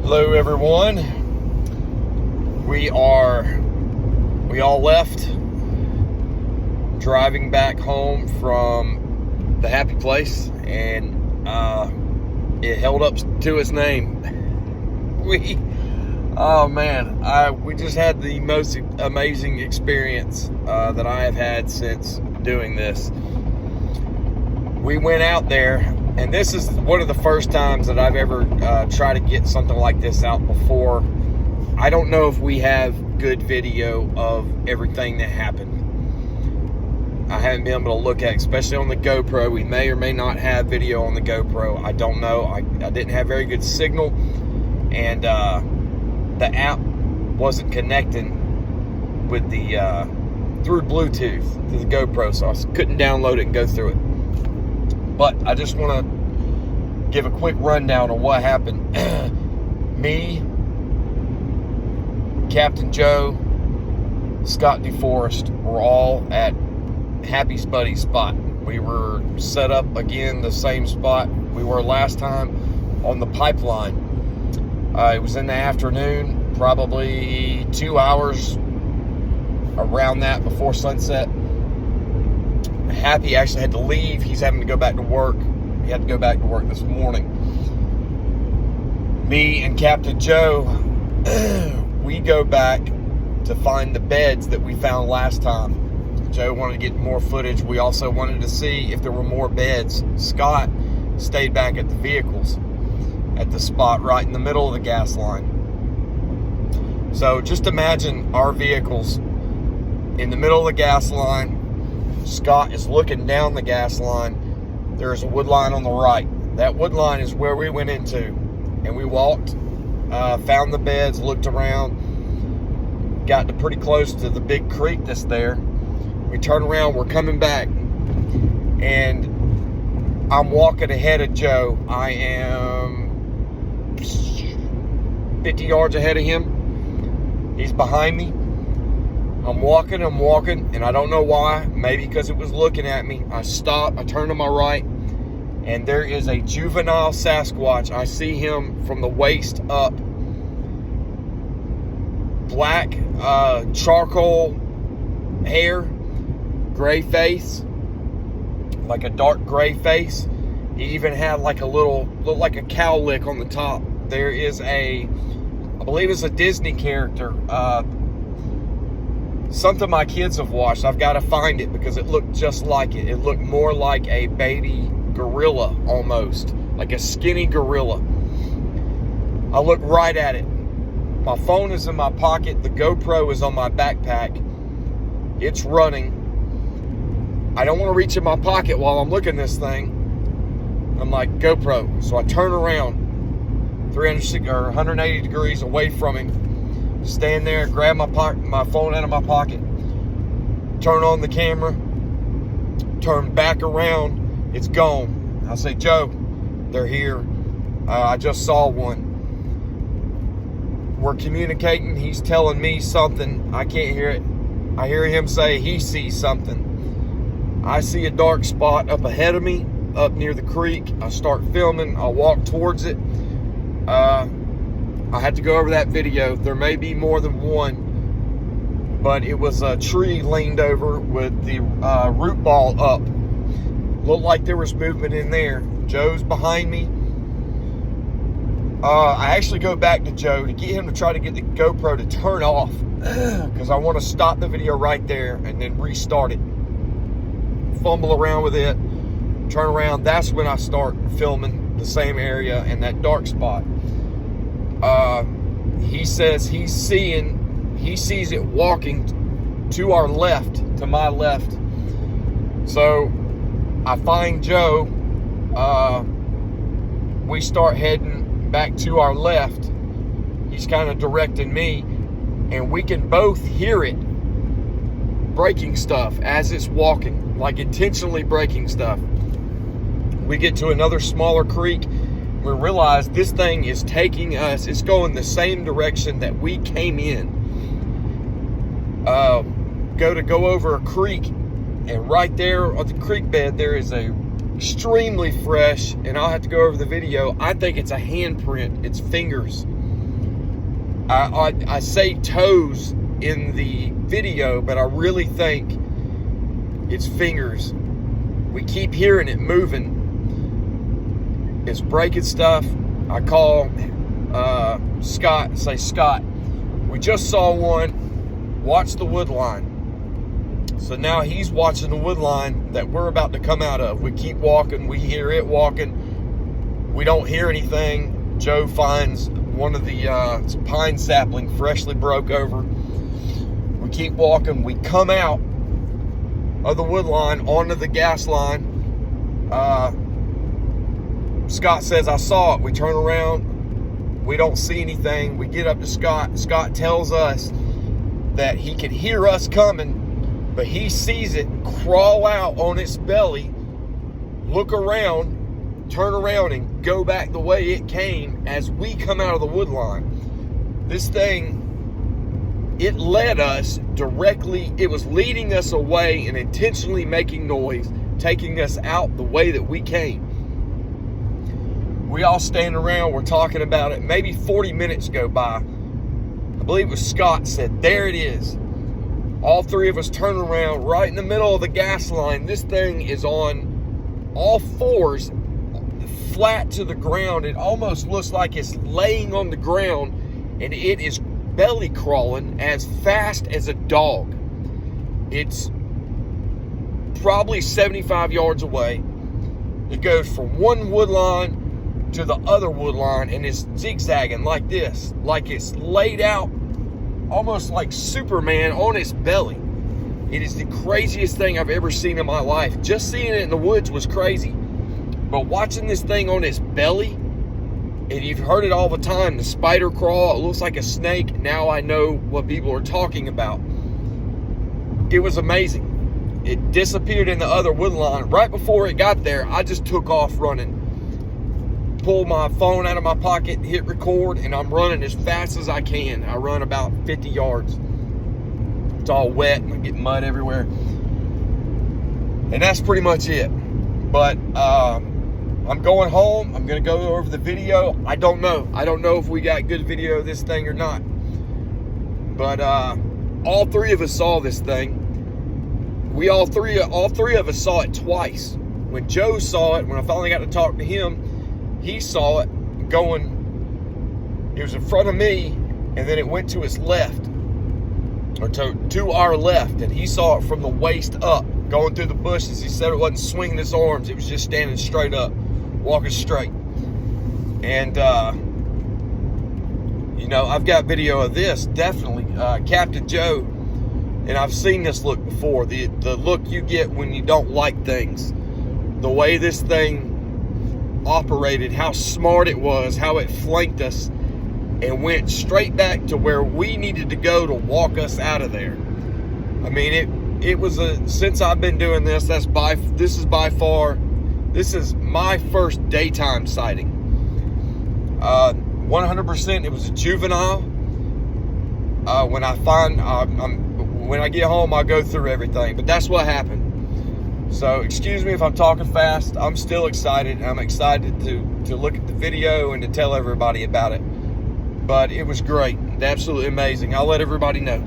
Hello everyone. We all left, driving back home from the happy place, and it held up to its name. We just had the most amazing experience that I have had since doing this. We went out there, and this is one of the first times that I've ever tried to get something like this out before. I don't know if we have good video of everything that happened. I haven't been able to look at, especially on the GoPro. We may or may not have video on the GoPro. I don't know. I didn't have very good signal, and the app wasn't connecting with the through Bluetooth to the GoPro, so I couldn't download it and go through it. But I just want to give a quick rundown on what happened. Me, Captain Joe, Scott DeForest were all at Happy Buddy's spot. We were set up again the same spot we were last time on the pipeline. It was in the afternoon, probably 2 hours around that before sunset. Happy actually had to leave. He's having to go back to work. He had to go back to work this morning. Me and Captain Joe, we go back to find the beds that we found last time. Joe wanted to get more footage. We also wanted to see if there were more beds. Scott stayed back at the vehicles at the spot right in the middle of the gas line. So just imagine our vehicles in the middle of the gas line. Scott is looking down the gas line. There's a wood line on the right. That wood line is where we went into. And we walked, found the beds, looked around, got to pretty close to the big creek that's there. We turn around, we're coming back, and I'm walking ahead of Joe. I am 50 yards ahead of him. He's behind me. I'm walking, and I don't know why. Maybe because it was looking at me. I stop, I turn to my right, and there is a juvenile Sasquatch. I see him from the waist up. Black, charcoal hair, gray face, like a dark gray face. He even had like a looked like a cowlick on the top. There is I believe it's a Disney character, something my kids have watched. I've got to find it because it looked just like it. It looked more like a baby gorilla, almost like a skinny gorilla. I look right at it. My phone is in my pocket. The GoPro is on my backpack. It's running. I don't want to reach in my pocket while I'm looking at this thing. I'm like, GoPro. So I turn around 180 degrees away from him. Stand there, grab my phone out of my pocket, turn on the camera, turn back around, it's gone. I say, Joe, they're here. I just saw one. We're communicating. He's telling me something. I can't hear it. I hear him say he sees something. I see a dark spot up ahead of me, up near the creek. I start filming. I walk towards it. I had to go over that video. There may be more than one, but it was a tree leaned over with the root ball up. Looked like there was movement in there. Joe's behind me. I actually go back to Joe to get him to try to get the GoPro to turn off because I want to stop the video right there and then restart it. Fumble around with it, turn around. That's when I start filming the same area and that dark spot. He says he sees it walking to our left, to my left. So I find Joe. We start heading back to our left. He's kind of directing me, and we can both hear it breaking stuff as it's walking, like intentionally breaking stuff. We get to another smaller creek. We realize this thing is taking us, it's going the same direction that we came in. Go over a creek, and right there on the creek bed, there is a extremely fresh, and I'll have to go over the video. I think it's a handprint. It's fingers. I say toes in the video, but I really think it's fingers. We keep hearing it moving. It's breaking stuff. I call Scott, say, Scott, we just saw one, watch the wood line. So now he's watching the wood line that we're about to come out of. We keep walking, we hear it walking. We don't hear anything. Joe finds one of the pine sapling freshly broke over. We keep walking, we come out of the wood line onto the gas line. Scott says, I saw it. We turn around, we don't see anything. We get up to Scott. Scott tells us that he can hear us coming, but he sees it crawl out on its belly, look around, turn around, and go back the way it came as we come out of the wood line. This thing, it led us directly, it was leading us away and intentionally making noise, taking us out the way that we came. We all stand around, we're talking about it. Maybe 40 minutes go by. I believe it was Scott said, there it is. All three of us turn around right in the middle of the gas line. This thing is on all fours, flat to the ground. It almost looks like it's laying on the ground, and it is belly crawling as fast as a dog. It's probably 75 yards away. It goes from one wood line to the other wood line, and it's zigzagging like this, like it's laid out almost like Superman on its belly. It is the craziest thing I've ever seen in my life. Just seeing it in the woods was crazy, but watching this thing on its belly, and you've heard it all the time, the spider crawl, it looks like a snake. Now I know what people are talking about. It was amazing. It disappeared in the other wood line. Right before it got there, I just took off running. Pull my phone out of my pocket, hit record, and I'm running as fast as I can. I run about 50 yards. It's all wet and I get mud everywhere. And that's pretty much it. But I'm going home. I'm going to go over the video. I don't know. I don't know if we got good video of this thing or not. But all three of us saw this thing. All three of us saw it twice. When Joe saw it, when I finally got to talk to him, he saw it going, it was in front of me, and then it went to his left, or to our left, and he saw it from the waist up, going through the bushes. He said it wasn't swinging his arms, it was just standing straight up, walking straight. And, you know, I've got video of this, definitely. Captain Joe, and I've seen this look before, the look you get when you don't like things. The way this thing operated, how smart it was, how it flanked us and went straight back to where we needed to go to walk us out of there. I mean, it was since I've been doing this, this is my first daytime sighting. 100% it was a juvenile. When I get home, I'll go through everything, but that's what happened. So excuse me if I'm talking fast. I'm still excited. I'm excited to look at the video and to tell everybody about it. But it was great. Absolutely amazing. I'll let everybody know.